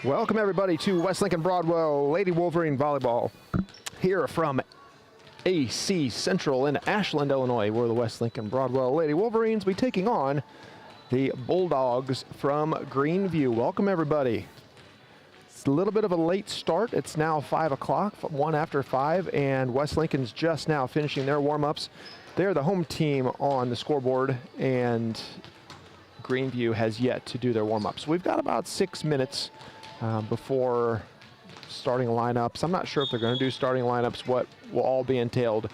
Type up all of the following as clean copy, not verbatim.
Welcome everybody to West Lincoln Broadwell Lady Wolverine Volleyball here from AC Central in Ashland, Illinois, where the West Lincoln Broadwell Lady Wolverines will be taking on the Bulldogs from Greenview. Welcome everybody. It's a little bit of a late start. It's now 5 o'clock, 1 after 5, and West Lincoln's just now finishing their warm-ups. They're the home team on the scoreboard, and Greenview has yet to do their warm-ups. We've got about 6 minutes before starting lineups. I'm not sure if they're going to do starting lineups, what will all be entailed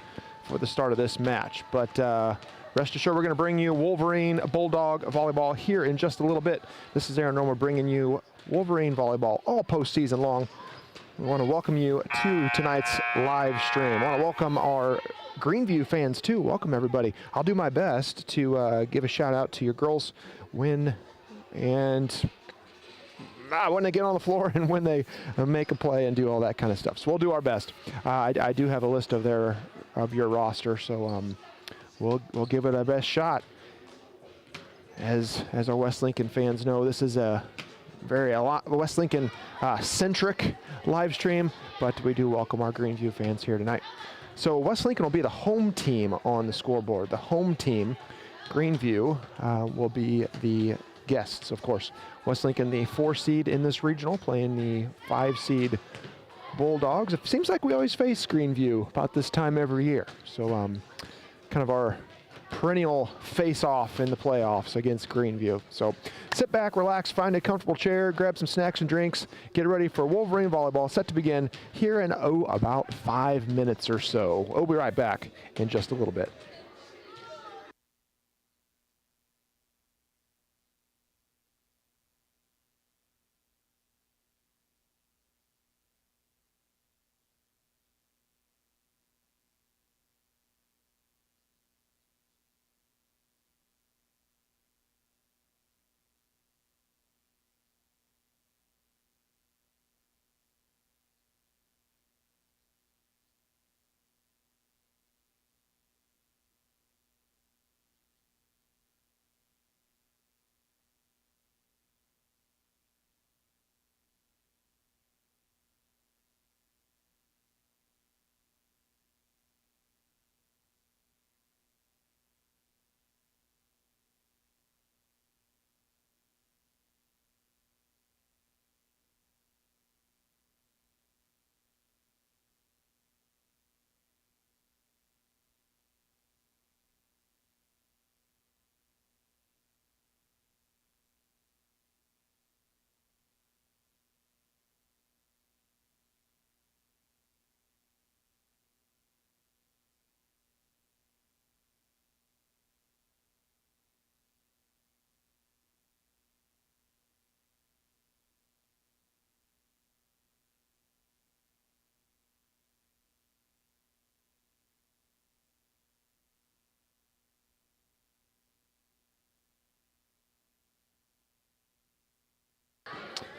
for the start of this match. But rest assured, we're going to bring you Wolverine Bulldog volleyball here in just a little bit. This is Aaron Romer bringing you Wolverine volleyball all postseason long. We want to welcome you to tonight's live stream. I want to welcome our Greenview fans too. Welcome everybody. I'll do my best to give a shout out to your girls when they get on the floor and when they make a play and do all that kind of stuff. So we'll do our best. I do have a list of your roster, so we'll give it our best shot. As our West Lincoln fans know, this is a lot West Lincoln centric live stream, but we do welcome our Greenview fans here tonight. So West Lincoln will be the home team on the scoreboard. The home team, Greenview, will be the guests, of course. West Lincoln, the 4 seed in this regional, playing the 5 seed Bulldogs. It seems like we always face Greenview about this time every year. So kind of our perennial face-off in the playoffs against Greenview. So sit back, relax, find a comfortable chair, grab some snacks and drinks, get ready for Wolverine volleyball set to begin here in about 5 minutes or so. We'll be right back in just a little bit.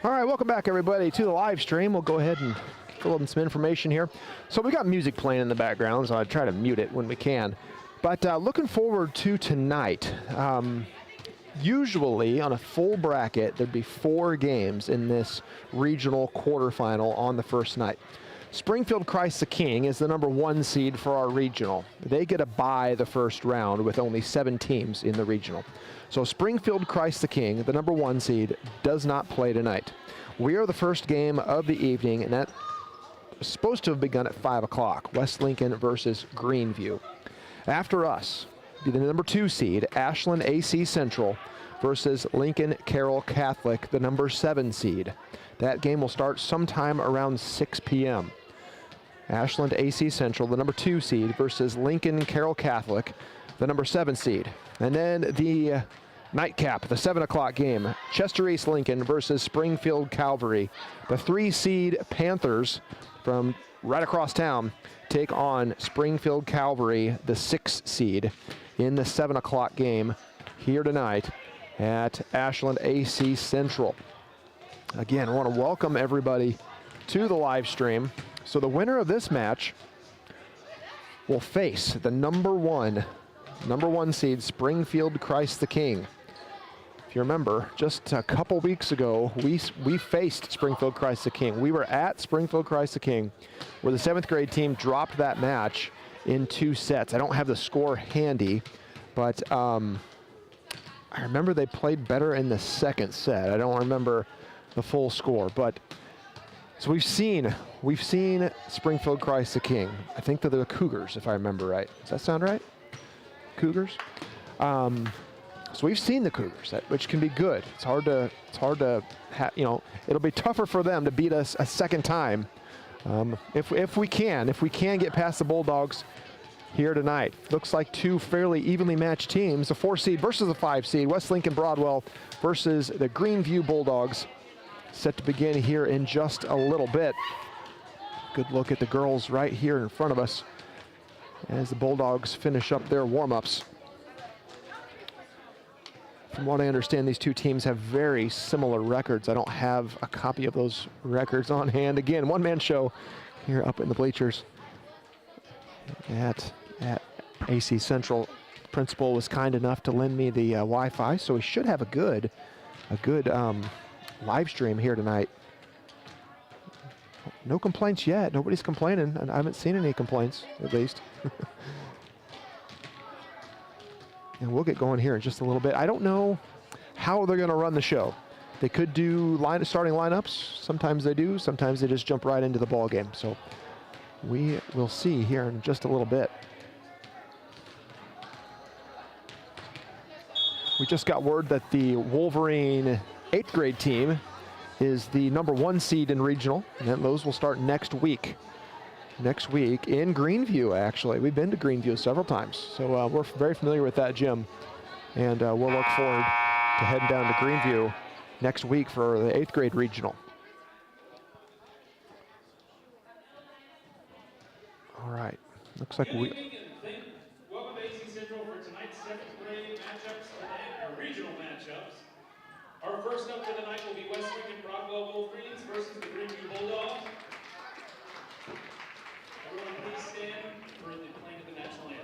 All right, welcome back everybody to the live stream. We'll go ahead and fill in some information here. So we got music playing in the background, so I try to mute it when we can. But looking forward to tonight. Usually on a full bracket, there'd be 4 games in this regional quarterfinal on the first night. Springfield Christ the King is the #1 seed for our regional. They get a bye the first round with only 7 teams in the regional. So Springfield Christ the King, the #1 seed, does not play tonight. We are the first game of the evening, and that is supposed to have begun at 5 o'clock. West Lincoln versus Greenview. After us, be the #2 seed, Ashland AC Central versus Lincoln Carroll Catholic, the #7 seed. That game will start sometime around 6 p.m. Ashland AC Central, the #2 seed, versus Lincoln Carroll Catholic, the #7 seed. And then the nightcap, the 7 o'clock game, Chester East Lincoln versus Springfield Calvary. The 3 seed Panthers from right across town take on Springfield Calvary, the 6 seed, in the 7 o'clock game here tonight at Ashland AC Central. Again, I want to welcome everybody to the live stream. So the winner of this match will face the #1 seed Springfield Christ the King. If you remember, just a couple weeks ago, we faced Springfield Christ the King. We were at Springfield Christ the King, where the 7th grade team dropped that match in 2 sets. I don't have the score handy, but I remember they played better in the 2nd set. I don't remember the full score, but so we've seen Springfield Christ the King. I think they're the Cougars, if I remember right. Does that sound right? Cougars. So we've seen the Cougars, which can be good. It's hard to you know, it'll be tougher for them to beat us a second time. If we can get past the Bulldogs here tonight. Looks like 2 fairly evenly matched teams, a 4 seed versus a 5 seed. West Lincoln Broadwell versus the Greenview Bulldogs. Set to begin here in just a little bit. Good look at the girls right here in front of us as the Bulldogs finish up their warm-ups. From what I understand, these 2 teams have very similar records. I don't have a copy of those records on hand. Again, one-man show here up in the bleachers at AC Central. Principal was kind enough to lend me the Wi-Fi, so we should have a good live stream here tonight. No complaints yet. Nobody's complaining, and I haven't seen any complaints, at least. And we'll get going here in just a little bit. I don't know how they're going to run the show. They could do starting lineups. Sometimes they do. Sometimes they just jump right into the ball game. So we will see here in just a little bit. We just got word that the Wolverine 8th grade team is the #1 seed in regional, and then those will start next week. Next week in Greenview, actually. We've been to Greenview several times, so we're very familiar with that gym, and we'll look forward to heading down to Greenview next week for the 8th grade regional. All right, looks like we... Welcome to AC Central for tonight's 7th grade matchups, or regional matchups. Our first up for the night will be West Lincoln Broadwell Wolverines versus the Greenview Bulldogs. Everyone please stand for the playing of the national anthem.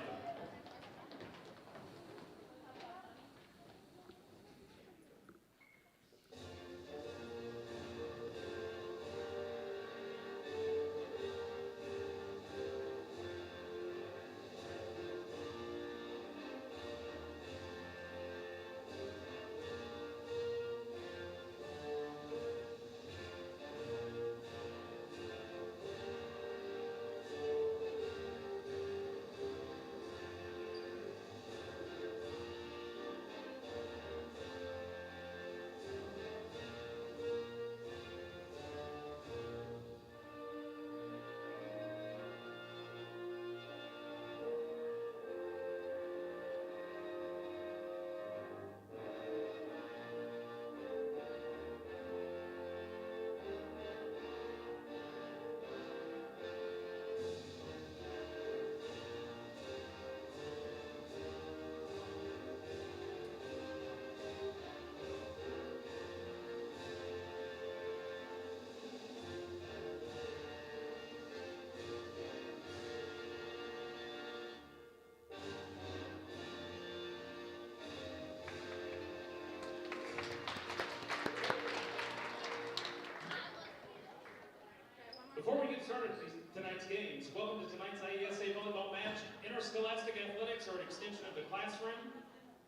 Before we get started with tonight's games, welcome to tonight's IESA volleyball match. Interscholastic athletics are an extension of the classroom.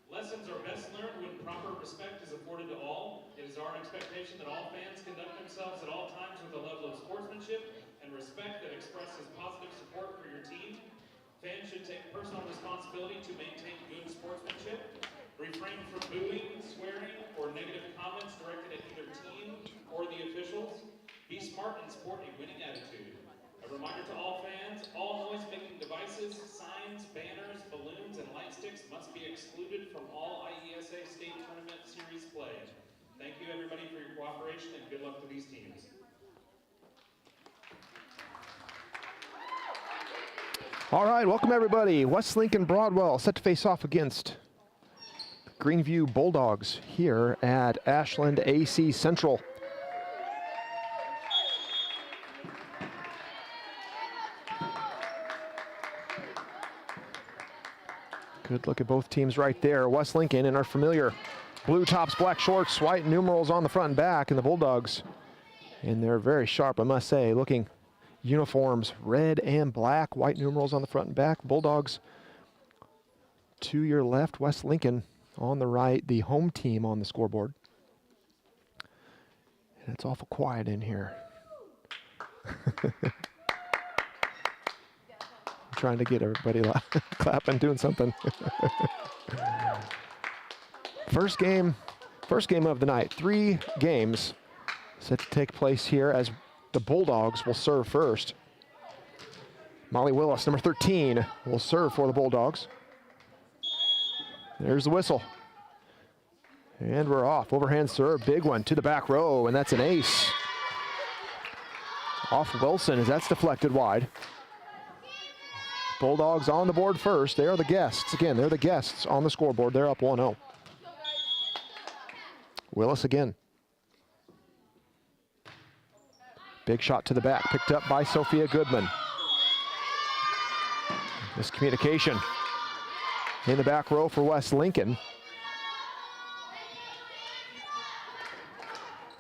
Lessons are best learned when proper respect is afforded to all. It is our expectation that all fans conduct themselves at all times with a level of sportsmanship and respect that expresses positive support for your team. Fans should take personal responsibility to maintain good sportsmanship. Refrain from booing, swearing, or negative comments directed at either team or the officials. Be smart and sport a winning attitude. A reminder to all fans, all noise-making devices, signs, banners, balloons, and light sticks must be excluded from all IESA State Tournament Series play. Thank you everybody for your cooperation and good luck to these teams. All right, welcome everybody. West Lincoln Broadwell set to face off against Greenview Bulldogs here at Ashland AC Central. Good look at both teams right there. West Lincoln in our familiar Blue tops, black shorts, white numerals on the front and back, and the Bulldogs. And they're very sharp, I must say, looking uniforms, red and black, white numerals on the front and back. Bulldogs to your left, West Lincoln on the right, the home team on the scoreboard. And it's awful quiet in here. I'm trying to get everybody clapping, doing something. First game of the night. 3 games set to take place here as the Bulldogs will serve first. Molly Willis, number 13, will serve for the Bulldogs. There's the whistle. And we're off. Overhand serve, big one to the back row, and that's an ace. Off Wilson as that's deflected wide. Bulldogs on the board first. They are the guests. Again, they're the guests on the scoreboard. They're up 1-0. Willis again. Big shot to the back, picked up by Sophia Goodman. Miscommunication in the back row for West Lincoln.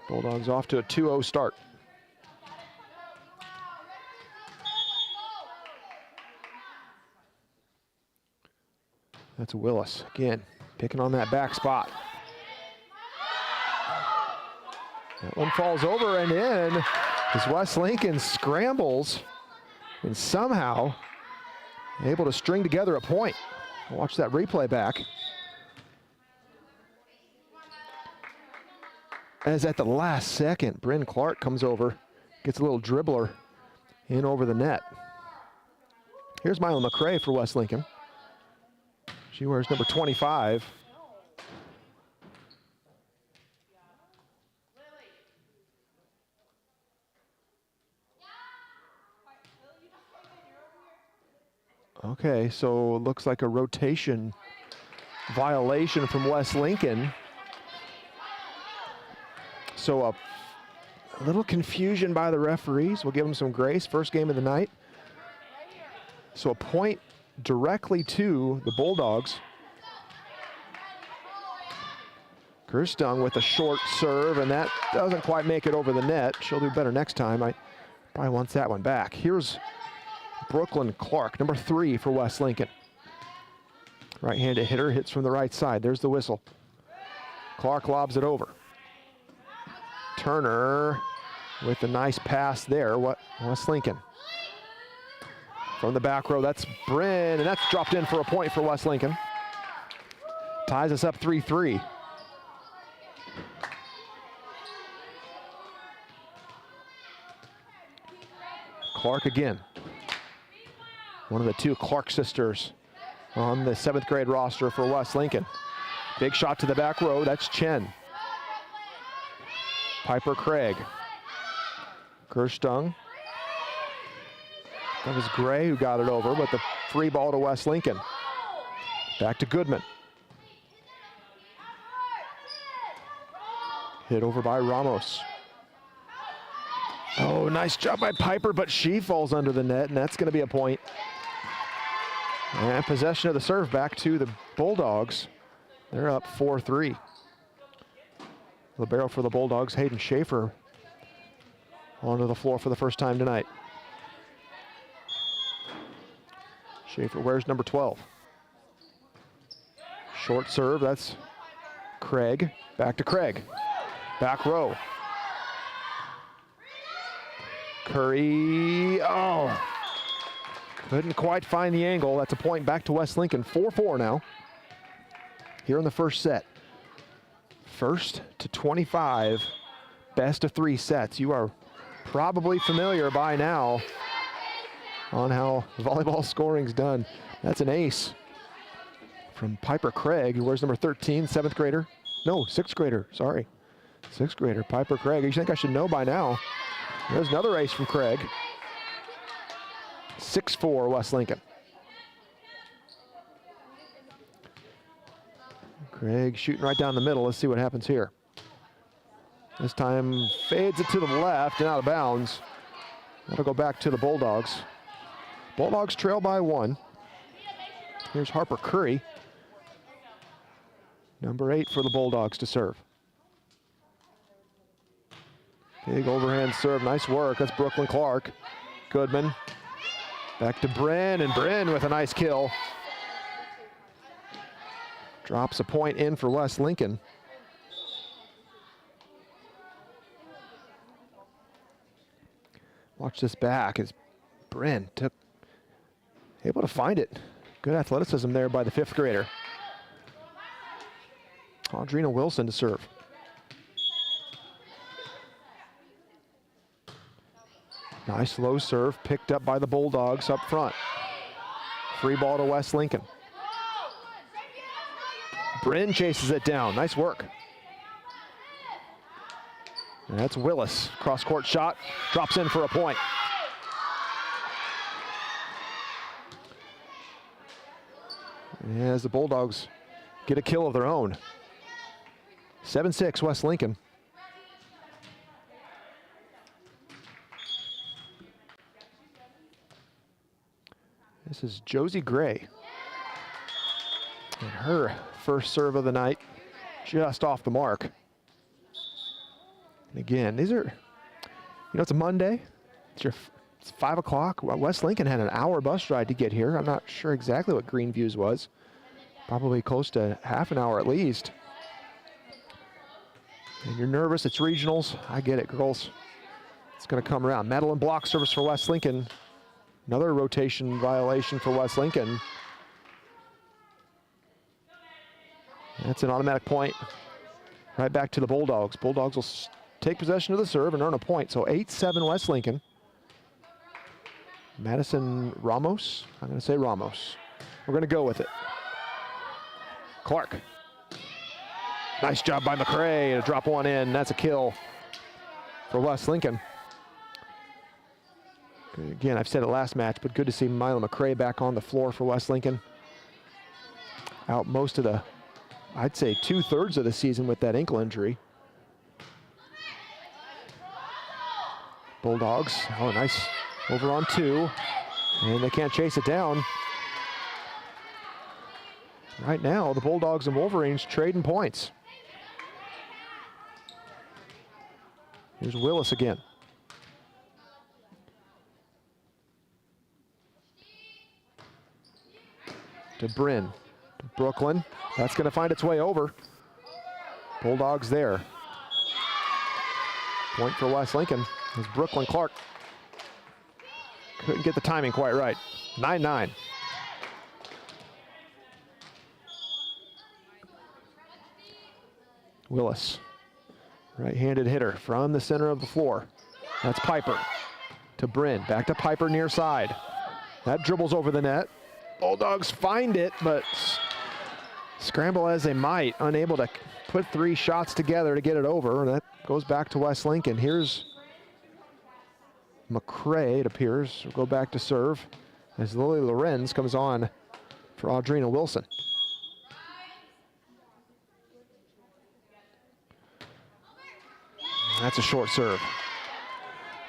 Bulldogs off to a 2-0 start. That's Willis again, picking on that back spot. That one falls over and in as West Lincoln scrambles and somehow able to string together a point. Watch that replay back. As at the last second, Bryn Clark comes over, gets a little dribbler in over the net. Here's Mila McCrae for West Lincoln. She wears number 25. Okay, so it looks like a rotation violation from West Lincoln. So a little confusion by the referees. We'll give them some grace. First game of the night. So a point directly to the Bulldogs. Gerstung with a short serve, and that doesn't quite make it over the net. She'll do better next time. I probably wants that one back. Here's Brooklyn Clark, number 3 for West Lincoln. Right-handed hitter, hits from the right side. There's the whistle. Clark lobs it over. Turner with a nice pass there. West Lincoln. From the back row, that's Bryn, and that's dropped in for a point for West Lincoln. Ties us up 3-3. Clark again. One of the 2 Clark sisters on the 7th grade roster for West Lincoln. Big shot to the back row, that's Chen. Piper Craig. Gerstung. That was Gray who got it over, but the free ball to West Lincoln. Back to Goodman. Hit over by Ramos. Oh, nice job by Piper, but she falls under the net, and that's going to be a point. And possession of the serve back to the Bulldogs. They're up 4-3. Libero for the Bulldogs, Hayden Schaefer, onto the floor for the first time tonight. Schaefer wears number 12. Short serve, that's Craig. Back to Craig. Back row. Curry, oh. Couldn't quite find the angle. That's a point back to West Lincoln. 4-4 now. Here in the first set. First to 25, best of 3 sets. You are probably familiar by now on how volleyball scoring's done. That's an ace from Piper Craig, who wears number 13, 7th grader. No, 6th grader, sorry. 6th grader, Piper Craig. You think I should know by now. There's another ace from Craig. 6-4 West Lincoln. Craig shooting right down the middle. Let's see what happens here. This time fades it to the left and out of bounds. That'll go back to the Bulldogs. Bulldogs trail by 1. Here's Harper Curry. Number 8 for the Bulldogs to serve. Big overhand serve, nice work. That's Brooklyn Clark. Goodman. Back to Bryn, and Bryn with a nice kill. Drops a point in for West Lincoln. Watch this back as Bryn able to find it. Good athleticism there by the 5th grader. Audrina Wilson to serve. Nice low serve, picked up by the Bulldogs up front. Free ball to West Lincoln. Bryn chases it down, nice work. And that's Willis, cross-court shot, drops in for a point. As the Bulldogs get a kill of their own. 7-6 West Lincoln. This is Josie Gray. And her first serve of the night, just off the mark. And again, these are, it's a Monday. It's 5 o'clock. West Lincoln had an hour bus ride to get here. I'm not sure exactly what Greenview's was. Probably close to half an hour at least. And you're nervous, it's regionals. I get it, girls. It's gonna come around. Madeline block service for West Lincoln. Another rotation violation for West Lincoln. That's an automatic point. Right back to the Bulldogs. Bulldogs will take possession of the serve and earn a point. So 8-7 West Lincoln. Madison Ramos. I'm going to say Ramos. We're going to go with it. Clark. Nice job by McCray to drop one in. That's a kill for West Lincoln. Again, I've said it last match, but good to see Mila McCray back on the floor for West Lincoln. Out most of the, I'd say 2/3 of the season with that ankle injury. Bulldogs, oh nice, over on 2, and they can't chase it down. Right now, the Bulldogs and Wolverines trading points. Here's Willis again. To Bryn, to Brooklyn. That's going to find its way over. Bulldogs there. Point for West Lincoln is Brooklyn Clark. Couldn't get the timing quite right. 9-9. Willis, right-handed hitter from the center of the floor. That's Piper to Bryn. Back to Piper near side. That dribbles over the net. Bulldogs find it, but scramble as they might, unable to put 3 shots together to get it over. That goes back to West Lincoln. Here's McCray, it appears. We'll go back to serve as Lily Lorenz comes on for Audrina Wilson. That's a short serve.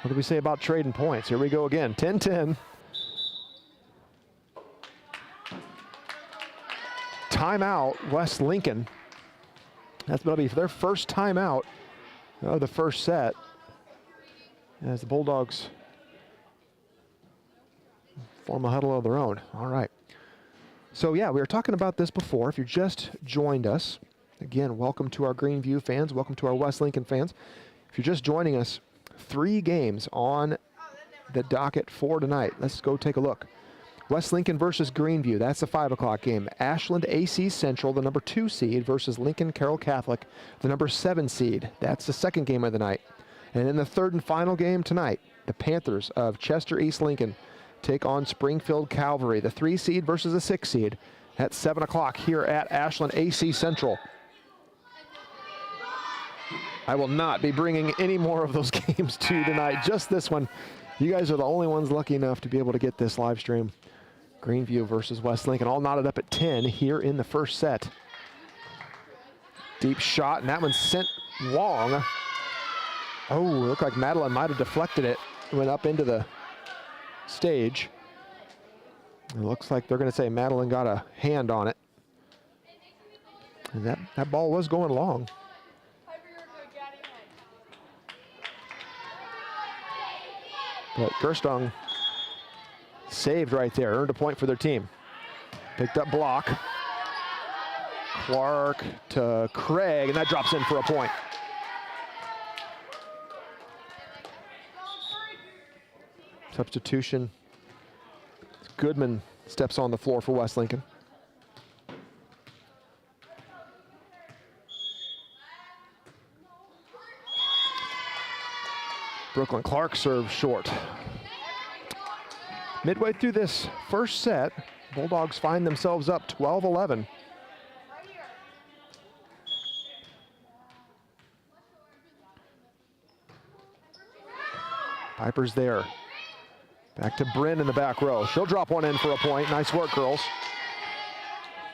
What do we say about trading points? Here we go again, 10-10. Timeout, West Lincoln. That's going to be their first timeout of the first set as the Bulldogs form a huddle of their own. All right. So yeah, we were talking about this before. If you just joined us, again, welcome to our Greenview fans. Welcome to our West Lincoln fans. If you're just joining us, 3 games on the docket for tonight. Let's go take a look. West Lincoln versus Greenview. That's the 5 o'clock game. Ashland AC Central, the number 2 seed, versus Lincoln Carroll Catholic, the number 7 seed. That's the second game of the night. And in the third and final game tonight, the Panthers of Chester East Lincoln take on Springfield Calvary, the 3 seed versus the 6 seed, at 7 o'clock here at Ashland AC Central. I will not be bringing any more of those games to you tonight, just this one. You guys are the only ones lucky enough to be able to get this live stream. Greenview versus West Lincoln, all knotted up at 10 here in the first set. Deep shot, and that one sent long. Oh, it looked like Madeline might have deflected it. It went up into the stage. It looks like they're going to say Madeline got a hand on it. And that ball was going long. But Gerstung saved right there, earned a point for their team. Picked up block. Clark to Craig, and that drops in for a point. Substitution. Goodman steps on the floor for West Lincoln. Brooklyn Clark serves short. Midway through this first set, Bulldogs find themselves up 12-11. Piper's there. Back to Bryn in the back row. She'll drop one in for a point. Nice work, girls.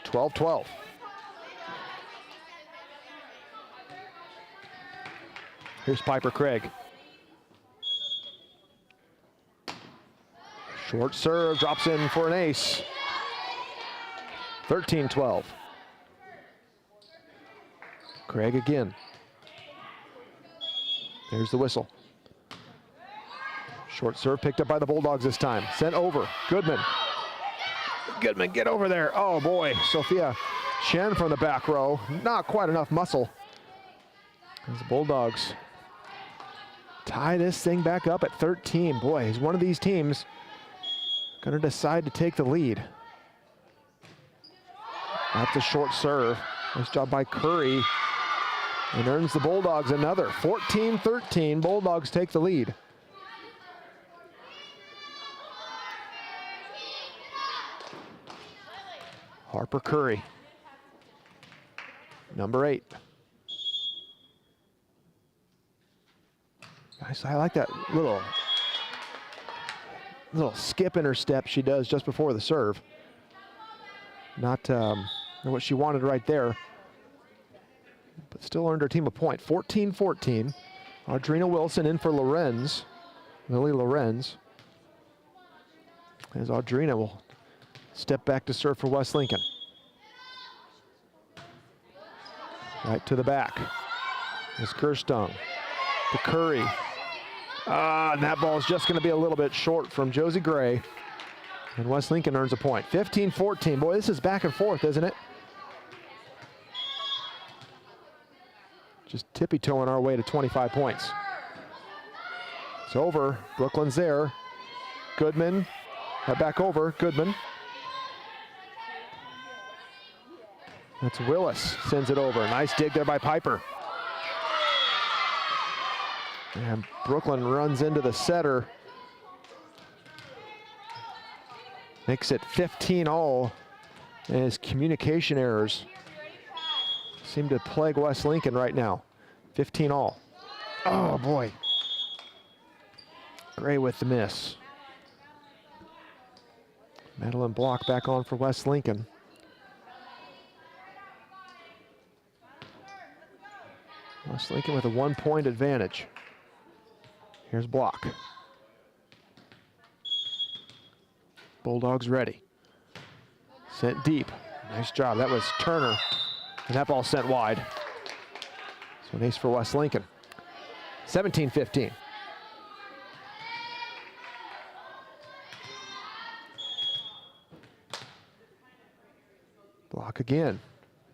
12-12. Here's Piper Craig. Short serve, drops in for an ace. 13-12. Craig again. There's the whistle. Short serve picked up by the Bulldogs this time. Sent over. Goodman. Goodman, get over there. Oh boy, Sophia Chen from the back row. Not quite enough muscle. As the Bulldogs tie this thing back up at 13. Boy, is one of these teams going to decide to take the lead. That's a short serve. Nice job by Curry. And earns the Bulldogs another. 14-13, Bulldogs take the lead. Harper Curry, number 8. Nice, I like that little skip in her step she does just before the serve. Not what she wanted right there, but still earned her team a point. 14-14. Audrina Wilson in for Lorenz, Lily Lorenz. As Audrina will step back to serve for West Lincoln. Right to the back. It's Gerstung to Curry. And that ball is just going to be a little bit short from Josie Gray. And West Lincoln earns a point. 15-14. Boy, this is back and forth, isn't it? Just tippy-toeing our way to 25 points. It's over. Brooklyn's there. Goodman. Back over. Goodman. That's Willis, sends it over. Nice dig there by Piper. And Brooklyn runs into the setter. Makes it 15-all. And his communication errors seem to plague West Lincoln right now. 15-all. Oh boy. Gray with the miss. Madeline Block back on for West Lincoln. West Lincoln with a 1-point advantage. Here's Block. Bulldogs ready. Sent deep. Nice job. That was Turner. And that ball sent wide. So an ace for West Lincoln. 17-15. Block again.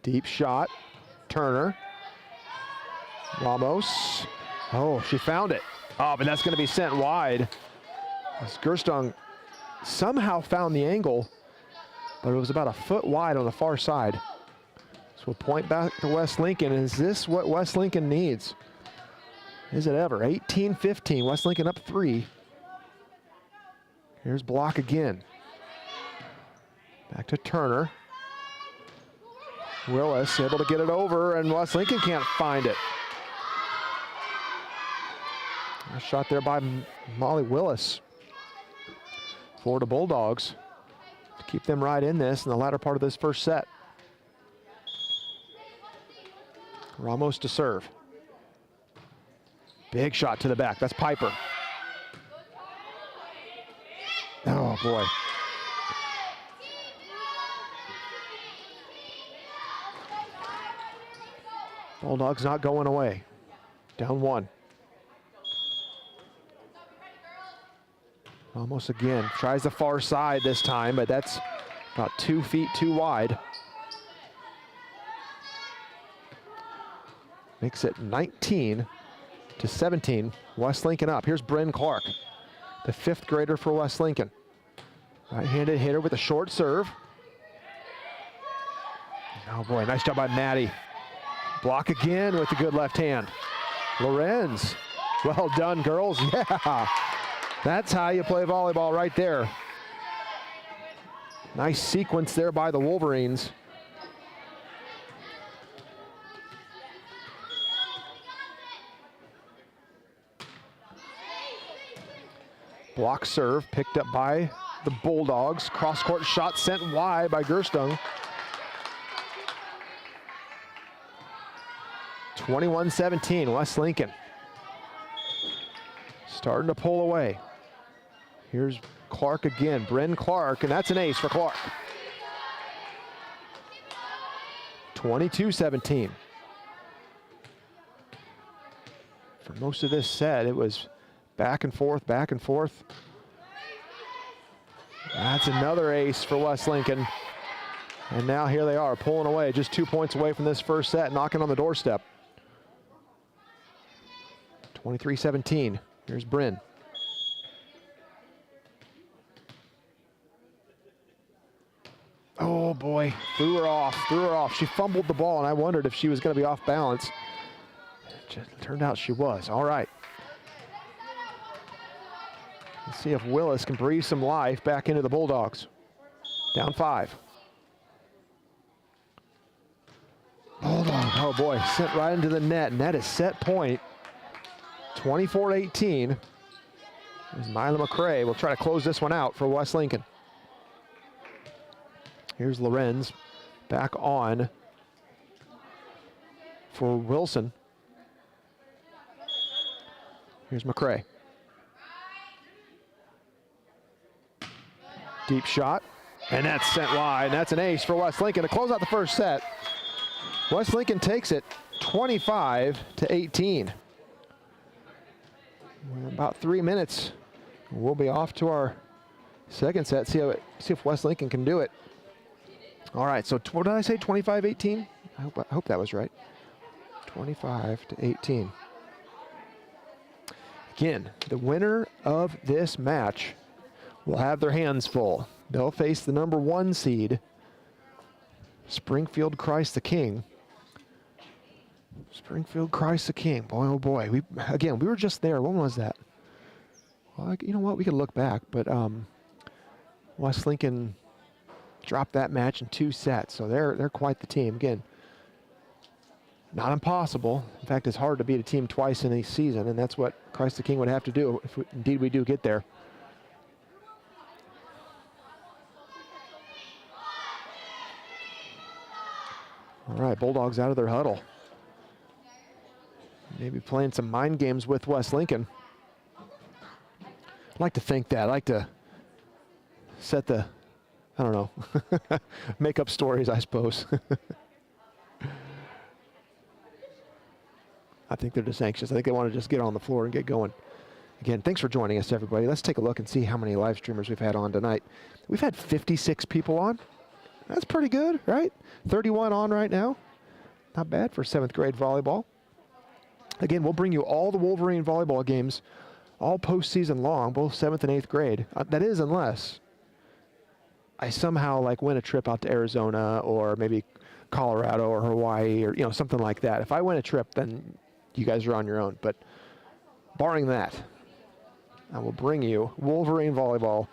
Deep shot. Turner. Ramos. Oh, she found it. Oh, but that's going to be sent wide. As Gerstung somehow found the angle, but it was about a foot wide on the far side. So we'll point back to West Lincoln. Is this what West Lincoln needs? Is it ever? 18-15. West Lincoln up 3. Here's Block again. Back to Turner. Willis able to get it over, and West Lincoln can't find it. A shot there by Molly Willis. Florida Bulldogs to keep them right in this in the latter part of this first set. Ramos to serve. Big shot to the back. That's Piper. Oh boy. Bulldogs not going away. Down 1. Almost again. Tries the far side this time, but that's about 2 feet too wide. Makes it 19-17. West Lincoln up. Here's Bryn Clark, the 5th grader for West Lincoln. Right-handed hitter with a short serve. Oh boy, nice job by Maddie. Block again with a good left hand. Lorenz, well done, girls. Yeah, that's how you play volleyball right there. Nice sequence there by the Wolverines. Block serve picked up by the Bulldogs. Cross-court shot sent wide by Gerstung. 21-17, West Lincoln. Starting to pull away. Here's Clark again, Bryn Clark, and that's an ace for Clark. 22-17. For most of this set, it was back and forth, back and forth. That's another ace for West Lincoln. And now here they are, pulling away, just 2 points away from this first set, knocking on the doorstep. 23-17, here's Bryn. Oh boy, threw her off. She fumbled the ball, and I wondered if she was gonna be off balance. It just turned out she was, all right. Let's see if Willis can breathe some life back into the Bulldogs. Down 5. Bulldog, oh boy, sent right into the net, and that is set point. 24-18. There's Mila McCrae. We'll try to close this one out for West Lincoln. Here's Lorenz back on for Wilson. Here's McCrae. Deep shot, and that's sent wide. And that's an ace for West Lincoln to close out the first set. West Lincoln takes it 25-18. We're about 3 minutes. We'll be off to our second set. See if West Lincoln can do it. All right. So what did I say? 25-18. I hope that was right. 25-18. Again, the winner of this match will have their hands full. They'll face the number 1 seed, Springfield Christ the King. Springfield Christ the King. Boy, oh boy. We were just there. When was that? Well, you know what? We could look back, but West Lincoln dropped that match in 2 sets, so they're quite the team. Again, not impossible. In fact, it's hard to beat a team twice in a season, and that's what Christ the King would have to do if indeed we do get there. All right, Bulldogs out of their huddle. Maybe playing some mind games with West Lincoln. I'd like to think that. I'd like to set the, I don't know, make up stories, I suppose. I think they're just anxious. I think they want to just get on the floor and get going. Again, thanks for joining us, everybody. Let's take a look and see how many live streamers we've had on tonight. We've had 56 people on. That's pretty good, right? 31 on right now. Not bad for 7th grade volleyball. Again, we'll bring you all the Wolverine volleyball games, all postseason long, both 7th and 8th grade. That is unless I somehow win a trip out to Arizona or maybe Colorado or Hawaii or something like that. If I win a trip, then you guys are on your own. But barring that, I will bring you Wolverine volleyball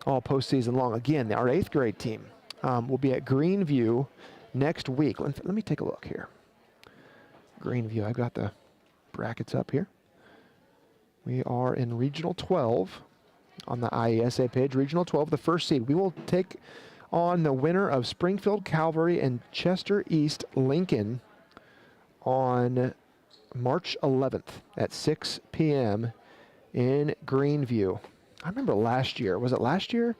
all postseason long. Again, our 8th grade team will be at Greenview next week. Let me take a look here. Greenview, I've got the brackets up here. We are in Regional 12 on the IESA page. Regional 12, the first seed. We will take on the winner of Springfield Calvary and Chester East Lincoln on March 11th at 6 p.m. in Greenview. I remember last year. Was it last year?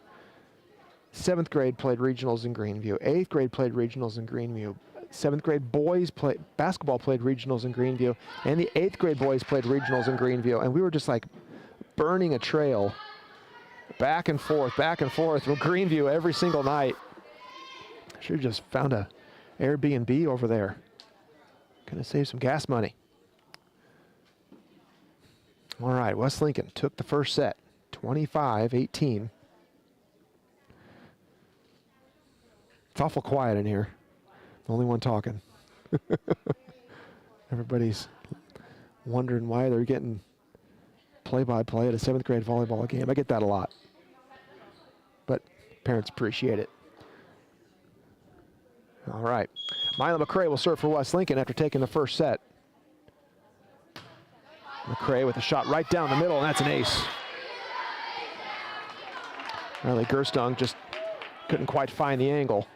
7th grade played regionals in Greenview. 8th grade played regionals in Greenview. 7th grade boys basketball played regionals in Greenview, and the 8th grade boys played regionals in Greenview, and we were just like burning a trail back and forth from Greenview every single night. Should have just found a Airbnb over there. Gonna save some gas money. All right, West Lincoln took the first set, 25-18. It's awful quiet in here. The only one talking. Everybody's wondering why they're getting play-by-play at a 7th grade volleyball game. I get that a lot, but parents appreciate it. All right, Mila McCray will serve for West Lincoln after taking the first set. McCray with a shot right down the middle, and that's an ace. Riley Gerstung just couldn't quite find the angle.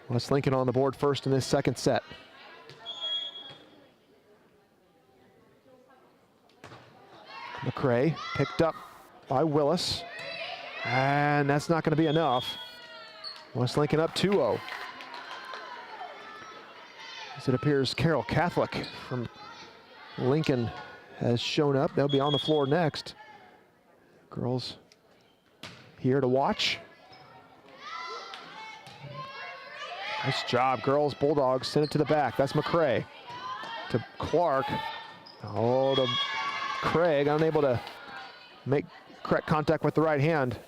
West Lincoln on the board first in this second set. McCray picked up by Willis, and that's not going to be enough. West Lincoln up 2-0. As it appears, Carol Catholic from Lincoln has shown up. They'll be on the floor next. Girls here to watch. Nice job, girls. Bulldogs send it to the back. That's McCray to Clark. Oh, to Craig, unable to make correct contact with the right hand.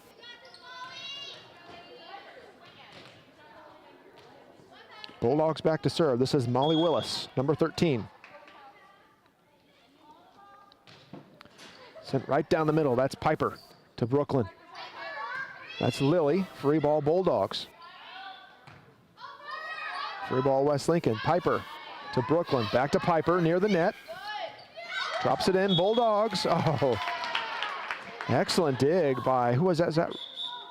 Bulldogs back to serve. This is Molly Willis, number 13. Sent right down the middle. That's Piper to Brooklyn. That's Lily. Free ball Bulldogs. Free ball West Lincoln. Piper to Brooklyn. Back to Piper near the net. Drops it in. Bulldogs. Oh, excellent dig by, who was that? Is that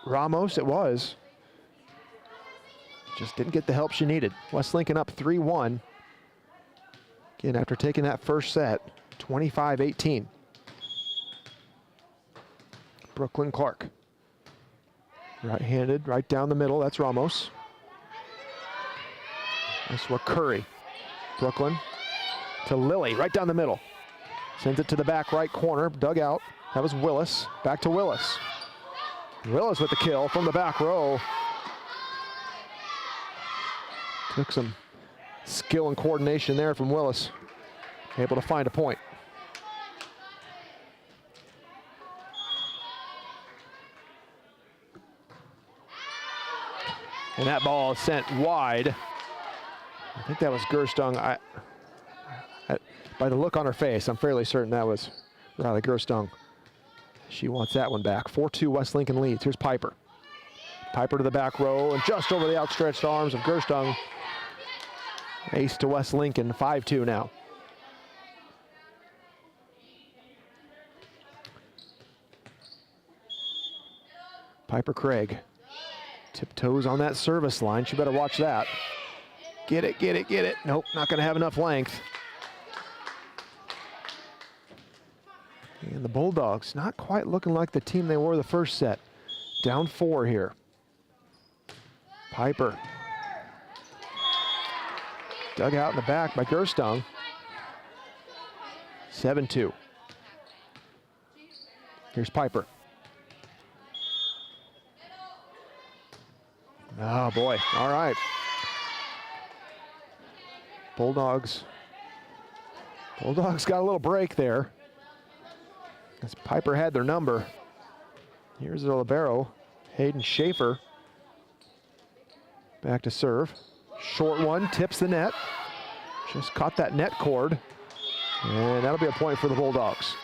Ramos? It was. Just didn't get the help she needed. West Lincoln up 3-1. Again, after taking that first set, 25-18. Brooklyn Clark. Right-handed, right down the middle. That's Ramos. That's what Curry. Brooklyn to Lily, right down the middle. Sends it to the back right corner, dug out. That was Willis. Back to Willis. Willis with the kill from the back row. Took some skill and coordination there from Willis. Able to find a point. And that ball is sent wide. I think that was Gerstung. By the look on her face, I'm fairly certain that was Riley Gerstung. She wants that one back. 4-2 West Lincoln leads. Here's Piper. Piper to the back row and just over the outstretched arms of Gerstung. Ace to West Lincoln, 5-2 now. Piper Craig tiptoes on that service line. She better watch that. Get it, get it, get it. Nope, not going to have enough length. And the Bulldogs not quite looking like the team they were the first set. Down 4 here. Piper. Dug out in the back by Gerstung. 7-2. Here's Piper. Oh boy, all right. Bulldogs got a little break there. As Piper had their number. Here's the libero, Hayden Schaefer. Back to serve. Short one, tips the net. Just caught that net cord. And that'll be a point for the Bulldogs.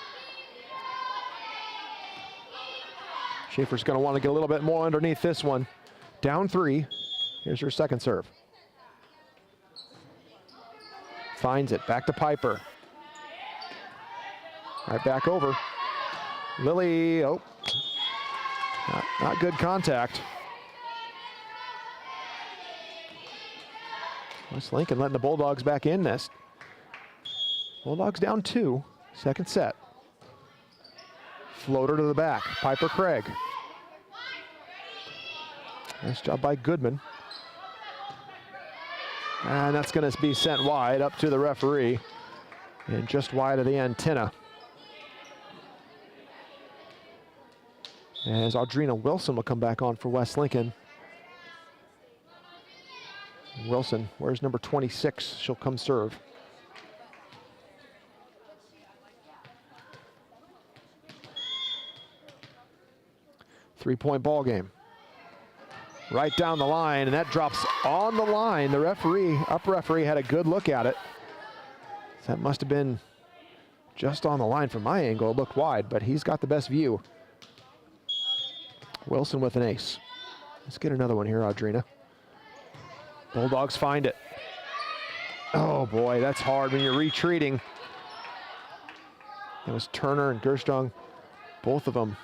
Schaefer's gonna want to get a little bit more underneath this one. Down 3, here's her second serve. Finds it, back to Piper. Right back over. Lily, oh, not good contact. West Lincoln letting the Bulldogs back in this. Bulldogs down 2, second set. Floater to the back, Piper Craig. Nice job by Goodman. And that's going to be sent wide up to the referee and just wide of the antenna. As Audrina Wilson will come back on for West Lincoln. Wilson, where's number 26? She'll come serve. Three-point ball game. Right down the line, and that drops on the line. The referee, upper referee, had a good look at it. That must have been just on the line from my angle. It looked wide, but he's got the best view. Wilson with an ace. Let's get another one here, Audrina. Bulldogs find it. Oh boy, that's hard when you're retreating. It was Turner and Gerstrong, both of them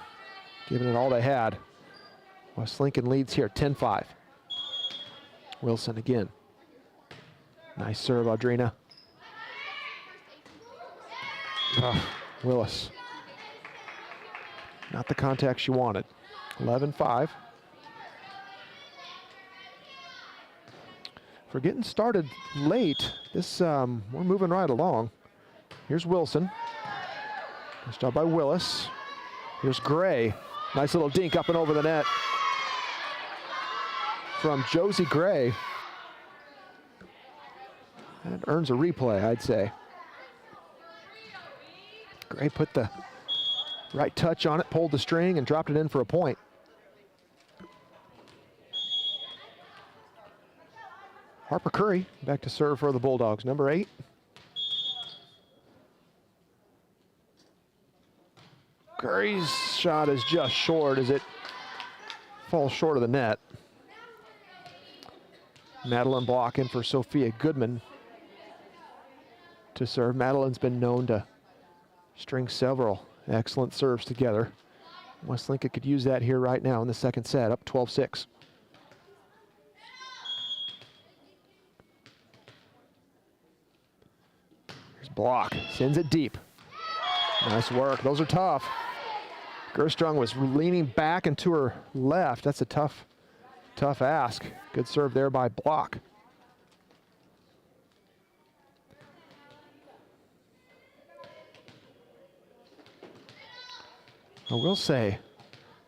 giving it all they had. West Lincoln leads here, 10-5. Wilson again. Nice serve, Audrina. Oh, Willis. Not the contact she wanted. 11-5. For getting started late, this we're moving right along. Here's Wilson. Nice job by Willis. Here's Gray. Nice little dink up and over the net from Josie Gray. That earns a replay, I'd say. Gray put the right touch on it, pulled the string, and dropped it in for a point. Harper Curry back to serve for the Bulldogs, number 8. Curry's shot is just short as it falls short of the net. Madeline Block in for Sophia Goodman to serve. Madeline's been known to string several excellent serves together. West Lincoln could use that here right now in the second set, up 12-6. Here's Block, sends it deep. Nice work, those are tough. Gerstrong was leaning back and to her left. That's a tough ask. Good serve there by Block. I will say,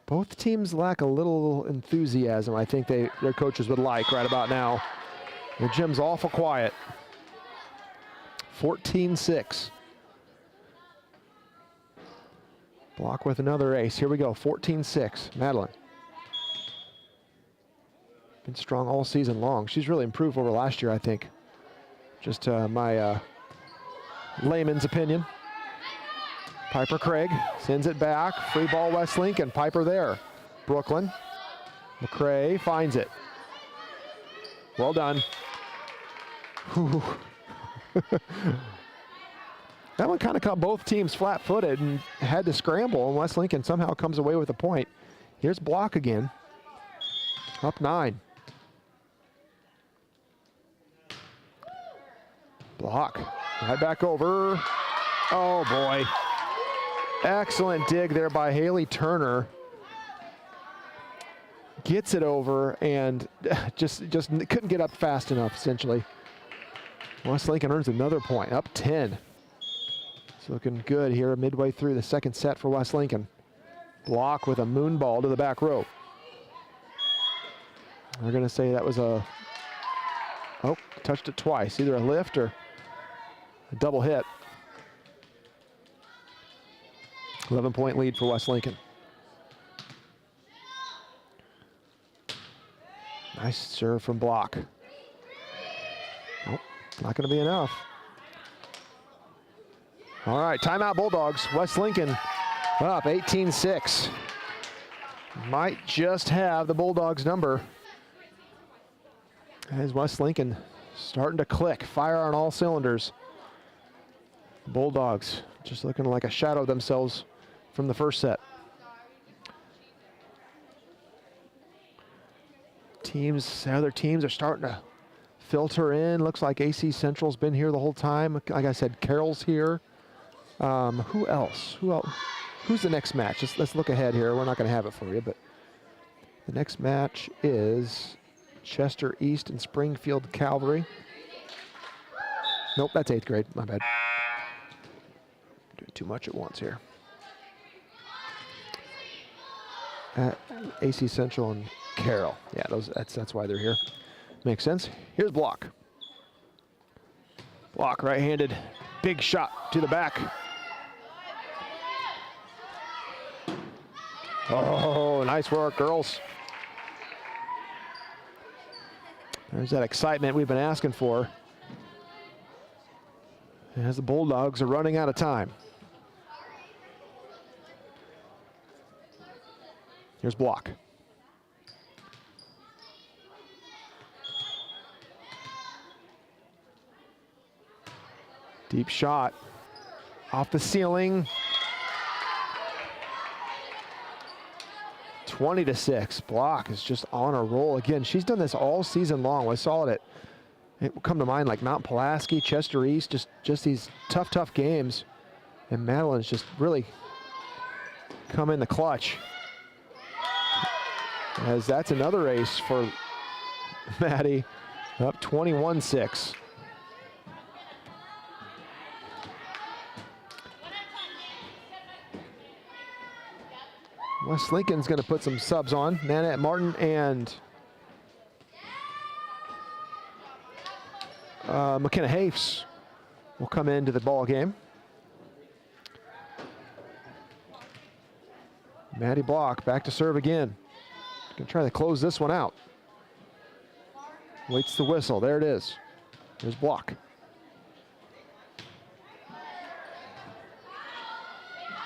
both teams lack a little enthusiasm. I think their coaches would like right about now. The gym's awful quiet. 14-6. Block with another ace. Here we go, 14-6. Madeline. Been strong all season long. She's really improved over last year, I think. Just my layman's opinion. Piper Craig sends it back. Free ball West Lincoln. Piper there. Brooklyn. McCrae finds it. Well done. That one kind of caught both teams flat-footed and had to scramble, and West Lincoln somehow comes away with a point. Here's Block again. Up 9. Block. Right back over. Oh, boy. Excellent dig there by Haley Turner. Gets it over and just couldn't get up fast enough, essentially. West Lincoln earns another point, up 10. It's looking good here midway through the second set for West Lincoln. Block with a moon ball to the back row. They're going to say that was a, oh, touched it twice, either a lift or a double hit. 11-point lead for West Lincoln. Nice serve from Block. Oh, not going to be enough. All right, timeout Bulldogs. West Lincoln up 18-6. Might just have the Bulldogs number. As West Lincoln starting to click, fire on all cylinders. Bulldogs just looking like a shadow of themselves from the first set. Other teams are starting to filter in. Looks like AC Central's been here the whole time. Like I said, Carroll's here. Who else? Who's the next match? Let's look ahead here. We're not going to have it for you, but the next match is Chester East and Springfield Cavalry. Nope, that's 8th grade. My bad. Doing too much at once here. AC Central and Carroll. Yeah, that's why they're here. Makes sense. Here's block. Block, right-handed. Big shot to the back. Oh, nice work, girls. There's that excitement we've been asking for. As the Bulldogs are running out of time. Here's block. Deep shot off the ceiling. 20-6. Block is just on a roll again. She's done this all season long. We saw it will come to mind like Mount Pulaski, Chester East, just these tough games. And Madeline's just really come in the clutch. As that's another ace for Maddie, up 21-6. West Lincoln's going to put some subs on. Nanette Martin and McKenna Hafes will come into the ball game. Maddie Block back to serve again. Gonna try to close this one out. Waits the whistle. There it is. There's block.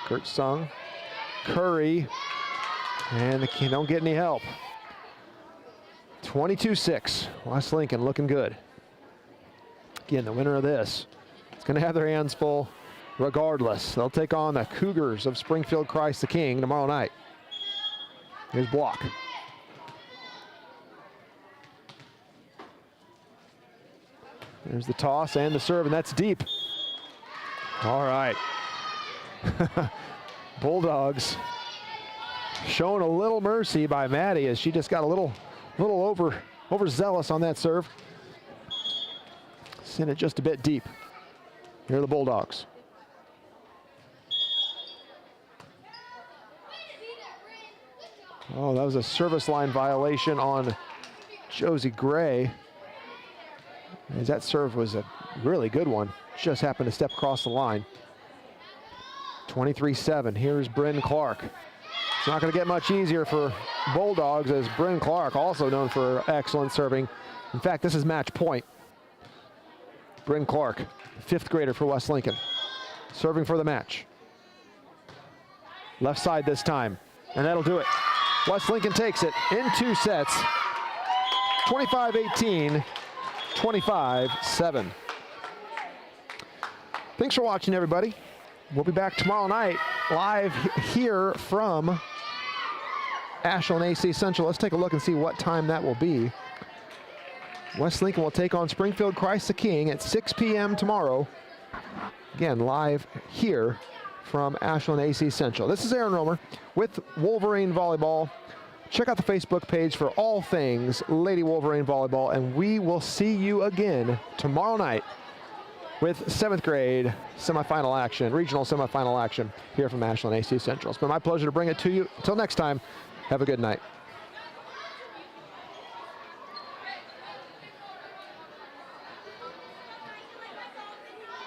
Kurt Sung, Curry, and they don't get any help. 22-6. West Lincoln looking good. Again, the winner of this is going to have their hands full regardless. They'll take on the Cougars of Springfield Christ the King tomorrow night. Here's block. There's the toss and the serve, and that's deep. All right. Bulldogs showing a little mercy by Maddie as she just got a little overzealous on that serve. Sent it just a bit deep. Here are the Bulldogs. Oh, that was a service line violation on Josie Gray. As that serve was a really good one. Just happened to step across the line. 23-7. Here's Bryn Clark. It's not going to get much easier for Bulldogs as Bryn Clark, also known for excellent serving. In fact, this is match point. Bryn Clark, 5th grader for West Lincoln, serving for the match. Left side this time, and that'll do it. West Lincoln takes it in 2 sets. 25-18, 25-7. Thanks for watching, everybody. We'll be back tomorrow night live here from Ashland AC Central. Let's take a look and see what time that will be. West Lincoln will take on Springfield Christ the King at 6 p.m. tomorrow. Again, live here from Ashland AC Central. This is Aaron Romer with Wolverine Volleyball. Check out the Facebook page for all things Lady Wolverine Volleyball, and we will see you again tomorrow night with 7th grade semifinal action, regional semifinal action here from Ashland AC Central. It's been my pleasure to bring it to you. Until next time, have a good night.